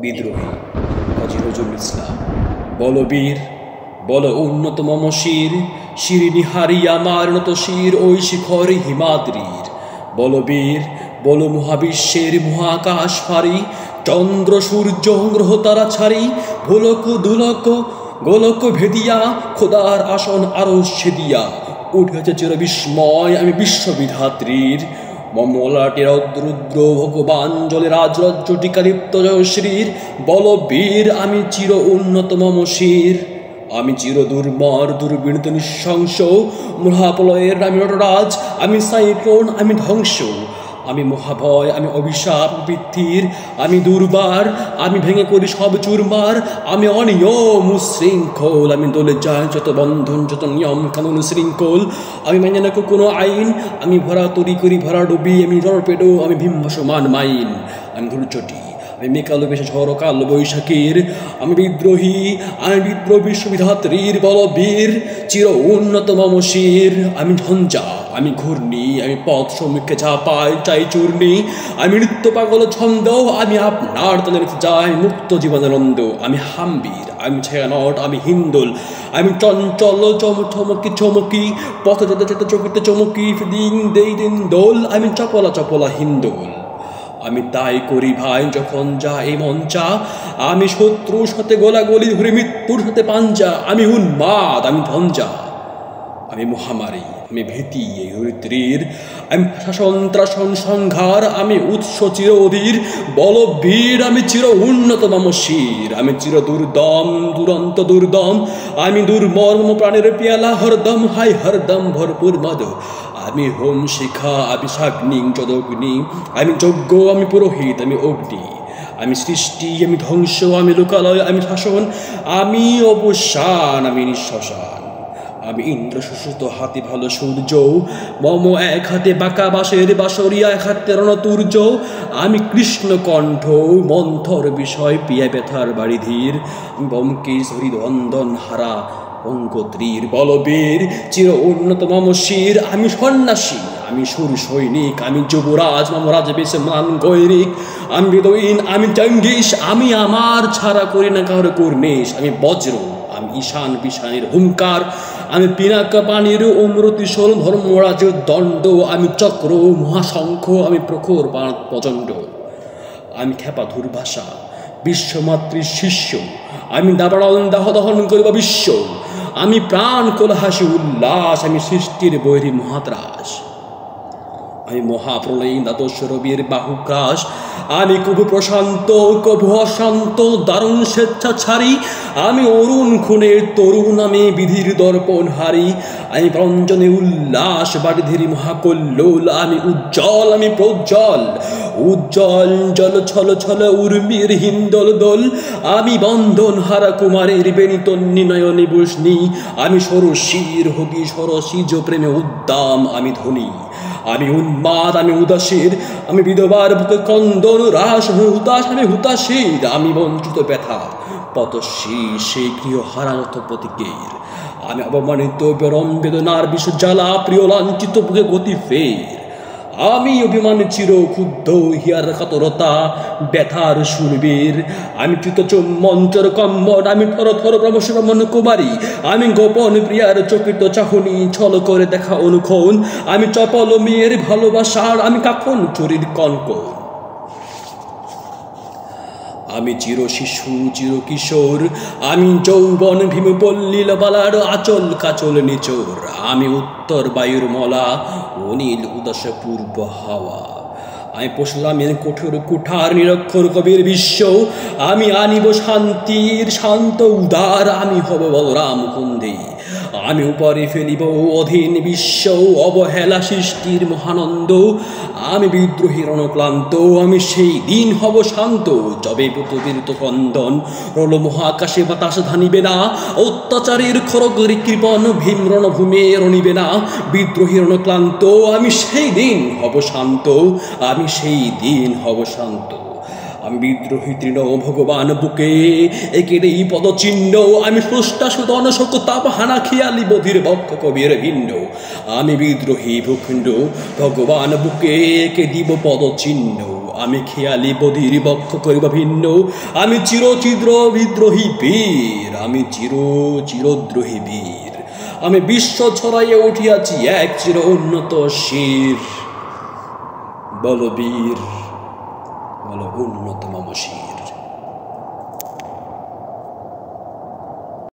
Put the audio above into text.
বিদ্রোহী কাজী নজরুল ইসলাম। বল বীর, বল উন্নত মম শির, শিরিনি হারিয়া আমার নত শির ওই শিখর হিমাদ্রির। বল বীর, বল মহাবিশ্বের মহাকাশ ফারি, চন্দ্র সূর্য গ্রহ তারা ছাড়ি, ভোলক দুলক গোলক ভেদিয়া খোদার আসন আরো সেদিয়া উঠেছে চির বিস্ময় আমি বিশ্ববিধাত্রীর। মমলাটের অদ্রুদ্র ভগবান জলে রাজরাজ্য টিকালিপ্ত জয়শ্রীর। বল বীর, আমি চির উন্নত মম শির, আমি চির দুর্মর দুর্বিনীত নিঃশংস মহাপ্রলয়ের আমি নটরাজ, আমি সাইক্লোন, আমি ধ্বংস, আমি মহাভয়, আমি অভিশাপ বৃদ্ধির, আমি দুর্বার, আমি ভেঙে করি সব চুরমার, আমি অনিয়ম উশৃঙ্খল, আমি দলে যায় যত বন্ধন যত নিয়ম কানুন শৃঙ্খল, আমি মেনে না কোনো আইন, আমি ভরা তরি করি ভরা ডুবি, আমি জড়পেডো, আমি ভীমসমান মাইন, আমি ধূর্যটি, আমি মেকালো বেশে ঝড় কাল বৈশাখীর, আমি বিদ্রোহী, আমি বিদ্রোহ বিশ্ববিধাত্রীর। বল বীর, চির উন্নত মম শির, আমি ঝঞ্ঝা, আমি ঘূর্ণি, আমি পথ সম্মুখে যা পাই চাই চূর্ণি, আমি নৃত্য পাগল ছন্দ, আমি আপনার তলে যাই মুক্ত জীবনানন্দ, আমি হাম্বির, আমি ছায়ানট, আমি হিন্দোল, আমি চঞ্চল চমকি চমকি পথ যেতে যেতে চকিতে চমকি দিন দেই দিন দোল, আমি চপলা চপলা হিন্দোল। আমি তাই করি ভাই যখন যা এই মঞ্চা, আমি শত্রুর সাথে গোলাগুলি ধরে মৃত্যুর সাথে পাঞ্জা, আমি উন্মাদ, আমি ধঞ্জা, আমি মহামারী, আমি ভীতি এই ধরিত্রীর, আমি সন্ত্রাসন সংঘার, আমি উৎস চির অধীর। বল বীর, আমি চির উন্নত মম শির, আমি চির দুর্দম দুরন্ত দুর্দম, আমি দুর্মর্ম প্রাণের পেয়ালা হরদম হাই হরদম ভরপুর মদ, আমি হোম শিখা, আমি শাগ্নি যদগ্নি, আমি যজ্ঞ, আমি পুরোহিত, আমি অগ্নি, আমি সৃষ্টি, আমি ধ্বংস, আমি লোকালয়, আমি শাসন, আমি অবসান, আমি নিঃশ্বাসান, আমি ইন্দ্র সুসুত হাতে ভালো সূর্য, মম এক হাতে বাঁকা বাঁশের বাঁশরিয়া এক হাতে রণতুর্য, আমি কৃষ্ণ কণ্ঠ মন্থর বিষয় পিয়া ব্যথার বাড়ি ধীর, বমকেশ হরিদন্দন হারা অঙ্গত্রীর। বল বীর, চির উন্নত মম শির, আমি সন্ন্যাসী, আমি সুর সৈনিক, আমি যুবরাজ মম রাজবেশে মান গৈরিক, আমি বেদুইন, আমি জঙ্গিস, আমি আমার ছাড়া করি না কারো কর্ণেশ, আমি বজ্র, আমি ঈশান বিশানের হুঙ্কার, আমি পিনাকা পানির অমৃতিশোল ধর্মরাজের দণ্ড, আমি চক্র মহাশঙ্খ, আমি প্রখর প্রচণ্ড, আমি খেপা দুর্ভাষা বিশ্বমাতৃর শিষ্য, আমি দাবাড়ন দাহ দহন করিব বিশ্ব, আমি প্রাণ কোলহাসি উল্লাস, আমি সৃষ্টির বৈরী মহাত্রাস, আমি মহাপ্রলয়ী দ্বাদশ রবির বাহুগ্রাস, আমি কবু প্রশান্ত কবু অশান্ত দারুণ স্বেচ্ছাচারী, আমি অরুণ খুনের তরুণ, আমি বিধির দর্পণ হারি, আমি রঞ্জনে উল্লাস বাড়িধিরি মহাকল্লোল, আমি উজ্জ্বল, আমি প্রজ্জ্বল উজ্জ্বল জল ছল ছল উর্মির হিন্দল দোল, আমি বন্ধন হারা কুমারের বেনিতন্নি নয়নে বসনি, আমি সরসীর হগি সরসীজ প্রেমে উদ্দাম, আমি ধনী, আমি উন্মাদ, আমি উদাসীর, আমি বিধবার বুকে কন্দন রাস, আমি হুতাশ, আমি হুতাশীর, আমি বঞ্চিত ব্যথা পতশী সেই গৃহ হারানত প্রতীকের, আমি অবমানিত বেরম বেদনার বিষ জ্বালা প্রিয় লাঞ্ছিত বুকে গতি ফের, আমি অভিমানে চির ক্ষুব্ধ হিয়ার কাতরতা ব্যথার শুনবীর, আমি চিত্তচুম্বঞ্চর কম্বন, আমি থর থর ব্রহ্মণ কুমারী, আমি গোপন প্রিয়ার চকিত চাহনি ছল করে দেখা অনুক্ষণ, আমি চপল মেয়ের ভালোবাসার, আমি কাখন চুরির কনকন, আমি চির শিশু চির কিশোর, আমি যৌবন ভীমপল্লী বালার আচল কাচল নিচোর, আমি উত্তর বায়ুর মলা অনিল উদাস পূর্ব হাওয়া, আমি পশুলামের কঠোর কুঠার নিরক্ষর কবির বিশ্ব, আমি আনিব শান্তির শান্ত উদার, আমি হব বলরাম কুন্দে, আমি উপরে ফেলিব অধীন বিশ্ব অবহেলা সৃষ্টির মহানন্দ, আমি বিদ্রোহী রণক্লান্ত, আমি সেই দিন হব শান্ত যবে পুতবীরিত কন্দন রল মহাকাশে বাতাস ধানিবে না, অত্যাচারের খড়গরি কৃপণ ভীম রণভূমে রণিবে না, বিদ্রোহী রণক্লান্ত, আমি সেই দিন হব শান্ত, আমি সেই দিন হব শান্ত, আমি বিদ্রোহী তৃণ ভগবান বুকে একে এই পদচিহ্ন আমি স্রষ্টা সুদন শোকতাপ হানা খেয়ালি বধির বক্ষ কবির ভিন্ন আমি বিদ্রোহী ভূখণ্ড ভগবান বুকে একে দিব পদচিহ্ন আমি খেয়ালি বধির বক্ষ করিব ভিন্ন আমি চিরচিদ্র বিদ্রোহী বীর আমি চিরদ্রোহী বীর আমি বিশ্ব ছড়াইয়া উঠিয়াছি এক চির উন্নত শির বল বীর বল উন্নত মম শির।